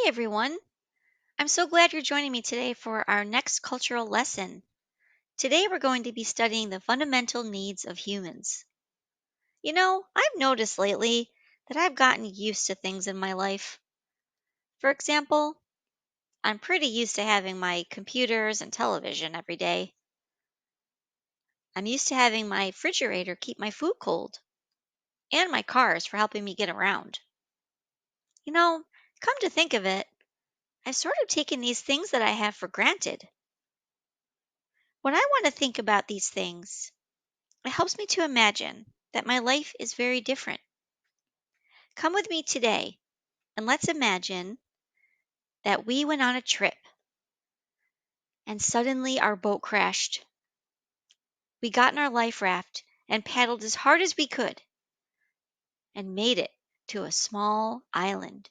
Hey everyone! I'm so glad you're joining me today for our next cultural lesson. Today we're going to be studying the fundamental needs of humans. I've noticed lately that I've gotten used to things in my life. For example, I'm pretty used to having my computers and television every day. I'm used to having my refrigerator keep my food cold, and my cars for helping me get around. You know, Come to think of it, I've sort of taken these things that I have for granted. When I want to think about these things, it helps me to imagine that my life is very different. Come with me today and let's imagine that we went on a trip and suddenly our boat crashed. We got in our life raft and paddled as hard as we could and made it to a small island.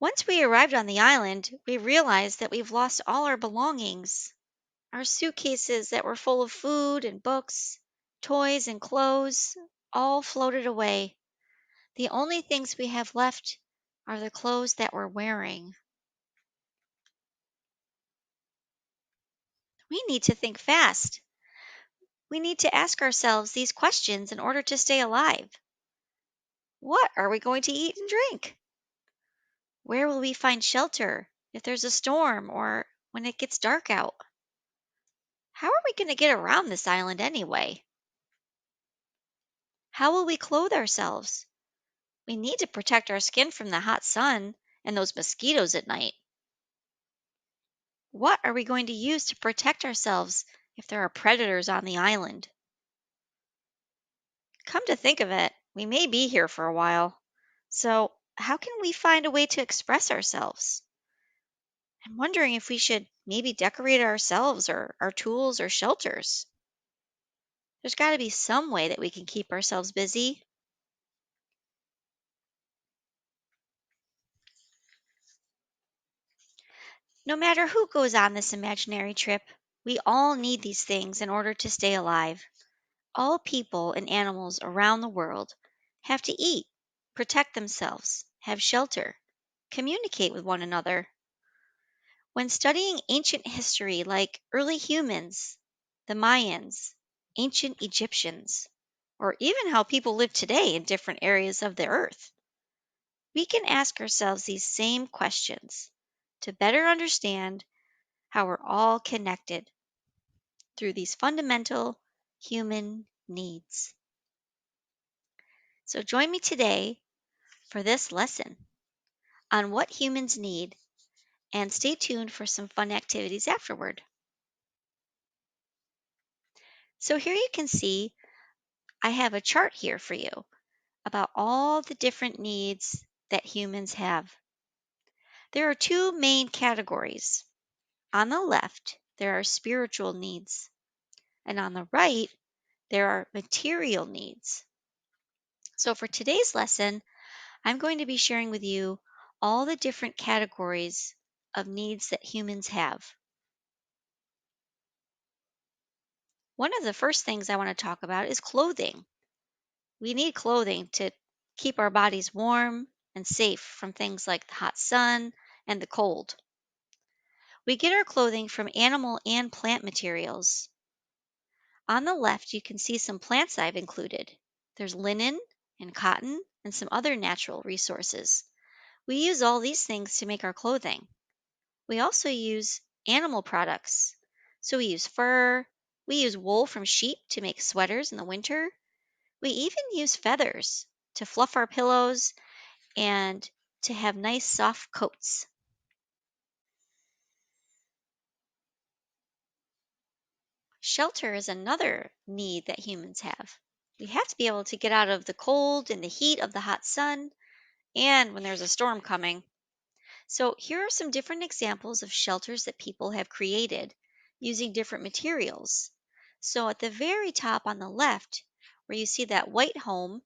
Once we arrived on the island, we realized that we've lost all our belongings. Our suitcases that were full of food and books, toys and clothes, all floated away. The only things we have left are the clothes that we're wearing. We need to think fast. We need to ask ourselves these questions in order to stay alive. What are we going to eat and drink? Where will we find shelter if there's a storm or when it gets dark out? How are we going to get around this island anyway? How will we clothe ourselves? We need to protect our skin from the hot sun and those mosquitoes at night. What are we going to use to protect ourselves if there are predators on the island? Come to think of it, we may be here for a while. So, how can we find a way to express ourselves? I'm wondering if we should maybe decorate ourselves or our tools or shelters. There's got to be some way that we can keep ourselves busy. No matter who goes on this imaginary trip, we all need these things in order to stay alive. All people and animals around the world have to eat, protect themselves, have shelter, communicate with one another. When studying ancient history like early humans, the Mayans, ancient Egyptians, or even how people live today in different areas of the earth, we can ask ourselves these same questions to better understand how we're all connected through these fundamental human needs. So join me today for this lesson on what humans need and stay tuned for some fun activities afterward. So here you can see I have a chart here for you about all the different needs that humans have. There are two main categories. On the left, there are spiritual needs, and on the right, there are material needs. So for today's lesson, I'm going to be sharing with you all the different categories of needs that humans have. One of the first things I want to talk about is clothing. We need clothing to keep our bodies warm and safe from things like the hot sun and the cold. We get our clothing from animal and plant materials. On the left, you can see some plants I've included. There's linen and cotton and some other natural resources. We use all these things to make our clothing. We also use animal products. So we use fur, we use wool from sheep to make sweaters in the winter. We even use feathers to fluff our pillows and to have nice soft coats. Shelter is another need that humans have. We have to be able to get out of the cold and the heat of the hot sun and when there's a storm coming. So, here are some different examples of shelters that people have created using different materials. So, at the very top on the left, where you see that white home,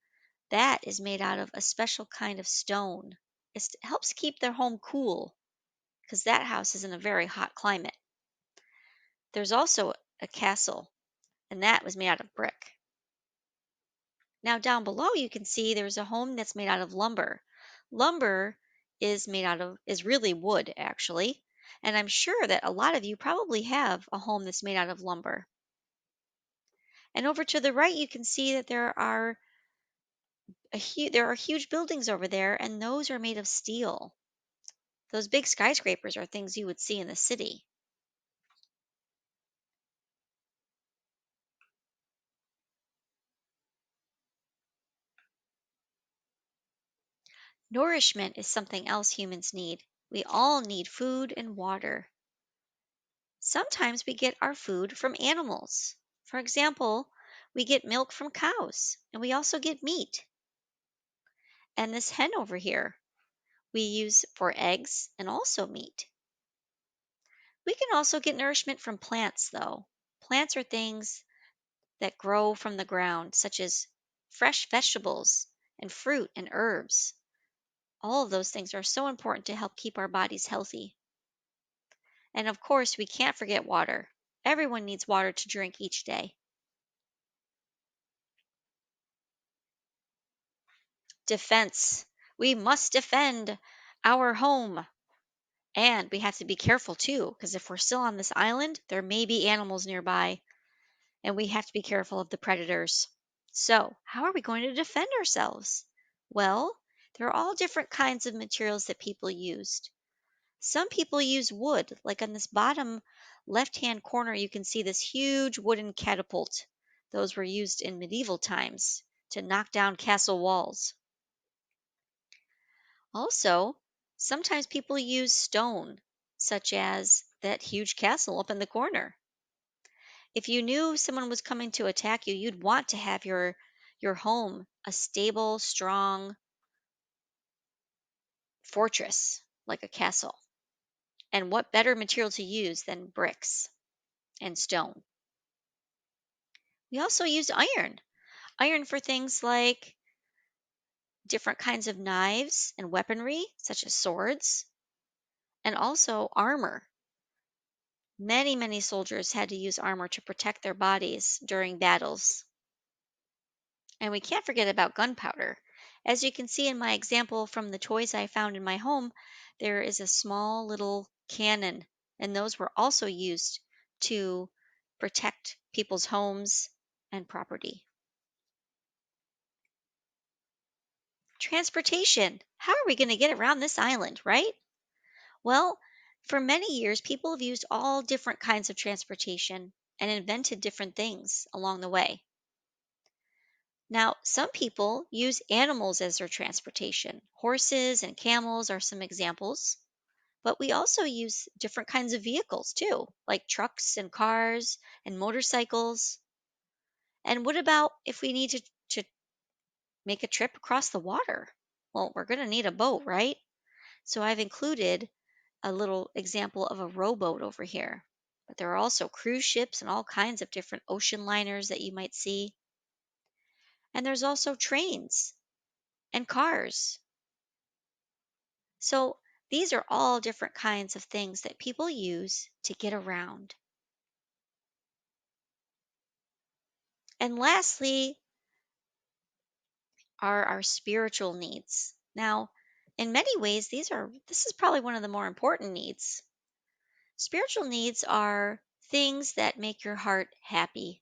that is made out of a special kind of stone. It helps keep their home cool because that house is in a very hot climate. There's also a castle, and that was made out of brick. Now, down below, you can see there's a home that's made out of lumber. Lumber is really wood actually, and I'm sure that a lot of you probably have a home that's made out of lumber. And over to the right you can see that there are huge buildings over there, and those are made of steel. Those big skyscrapers are things you would see in the city. Nourishment is something else humans need. We all need food and water. Sometimes we get our food from animals. For example, we get milk from cows, and we also get meat. And this hen over here, we use for eggs and also meat. We can also get nourishment from plants, though. Plants are things that grow from the ground, such as fresh vegetables and fruit and herbs. All of those things are so important to help keep our bodies healthy. And of course, we can't forget water. Everyone needs water to drink each day. Defense. We must defend our home. And we have to be careful too, because if we're still on this island, there may be animals nearby, and we have to be careful of the predators. So, how are we going to defend ourselves? Well, there are all different kinds of materials that people used. Some people use wood, like on this bottom left hand corner, you can see this huge wooden catapult. Those were used in medieval times to knock down castle walls. Also, sometimes people use stone, such as that huge castle up in the corner. If you knew someone was coming to attack you, you'd want to have your home a stable, strong fortress like a castle. And what better material to use than bricks and stone? We also use iron. Iron for things like different kinds of knives and weaponry, such as swords, and also armor. Many soldiers had to use armor to protect their bodies during battles. And we can't forget about gunpowder. As you can see in my example from the toys I found in my home, there is a small little cannon, and those were also used to protect people's homes and property. Transportation. How are we going to get around this island, right? Well, for many years, people have used all different kinds of transportation and invented different things along the way. Now, some people use animals as their transportation. Horses and camels are some examples. But we also use different kinds of vehicles too, like trucks and cars and motorcycles. And what about if we need to make a trip across the water? Well, we're going to need a boat, right? So I've included a little example of a rowboat over here. But there are also cruise ships and all kinds of different ocean liners that you might see. And there's also trains and cars. So these are all different kinds of things that people use to get around. And lastly are our spiritual needs. Now, in many ways, this is probably one of the more important needs. Spiritual needs are things that make your heart happy.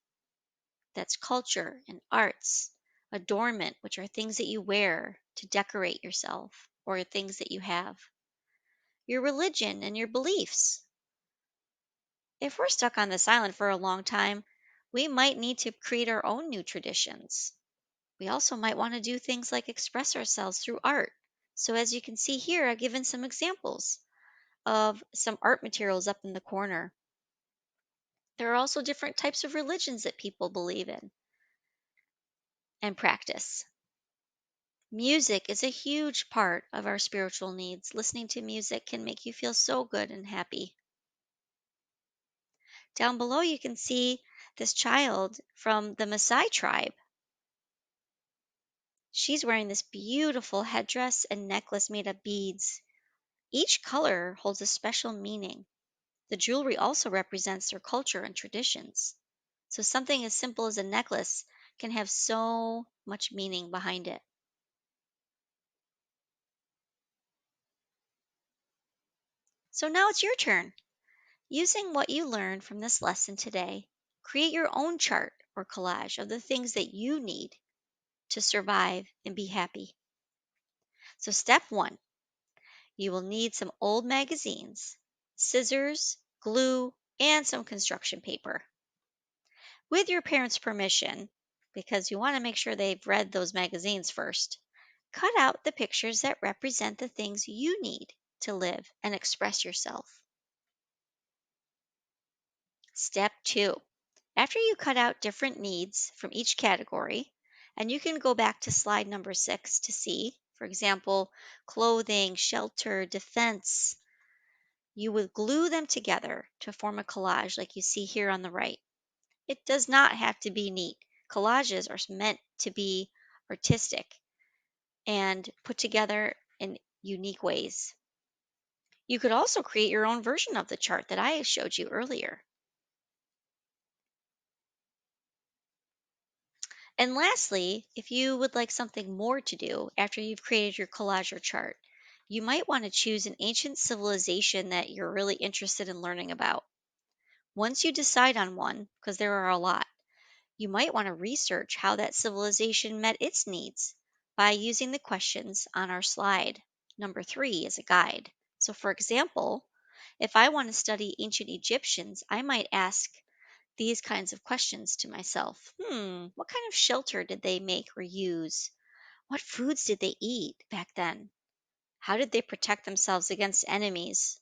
That's culture and arts, adornment, which are things that you wear to decorate yourself or things that you have, your religion and your beliefs. If we're stuck on this island for a long time, we might need to create our own new traditions. We also might want to do things like express ourselves through art. So, as you can see here, I've given some examples of some art materials up in the corner. There are also different types of religions that people believe in and practice. Music is a huge part of our spiritual needs. Listening to music can make you feel so good and happy. Down below, you can see this child from the Maasai tribe. She's wearing this beautiful headdress and necklace made of beads. Each color holds a special meaning. The jewelry also represents their culture and traditions. So something as simple as a necklace can have so much meaning behind it. So now it's your turn. Using what you learned from this lesson today, create your own chart or collage of the things that you need to survive and be happy. So, step one, you will need some old magazines, scissors, glue, and some construction paper. With your parents' permission, because you want to make sure they've read those magazines first, cut out the pictures that represent the things you need to live and express yourself. Step two, after you cut out different needs from each category, and you can go back to slide number 6 to see, for example, clothing, shelter, defense, you would glue them together to form a collage like you see here on the right. It does not have to be neat. Collages are meant to be artistic and put together in unique ways. You could also create your own version of the chart that I showed you earlier. And lastly, if you would like something more to do after you've created your collage or chart, you might want to choose an ancient civilization that you're really interested in learning about. Once you decide on one, because there are a lot, you might want to research how that civilization met its needs by using the questions on our slide number 3 as a guide. So, for example, if I want to study ancient Egyptians, I might ask these kinds of questions to myself. What kind of shelter did they make or use? What foods did they eat back then? How did they protect themselves against enemies?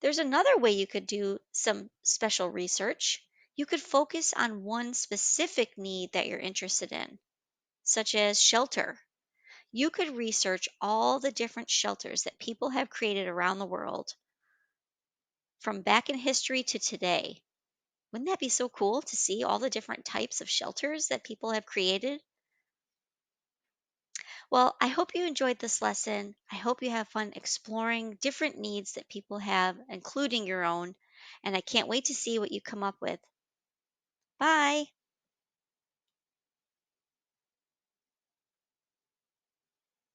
There's another way you could do some special research. You could focus on one specific need that you're interested in, such as shelter. You could research all the different shelters that people have created around the world from back in history to today. Wouldn't that be so cool to see all the different types of shelters that people have created? Well, I hope you enjoyed this lesson. I hope you have fun exploring different needs that people have, including your own. And I can't wait to see what you come up with. Bye.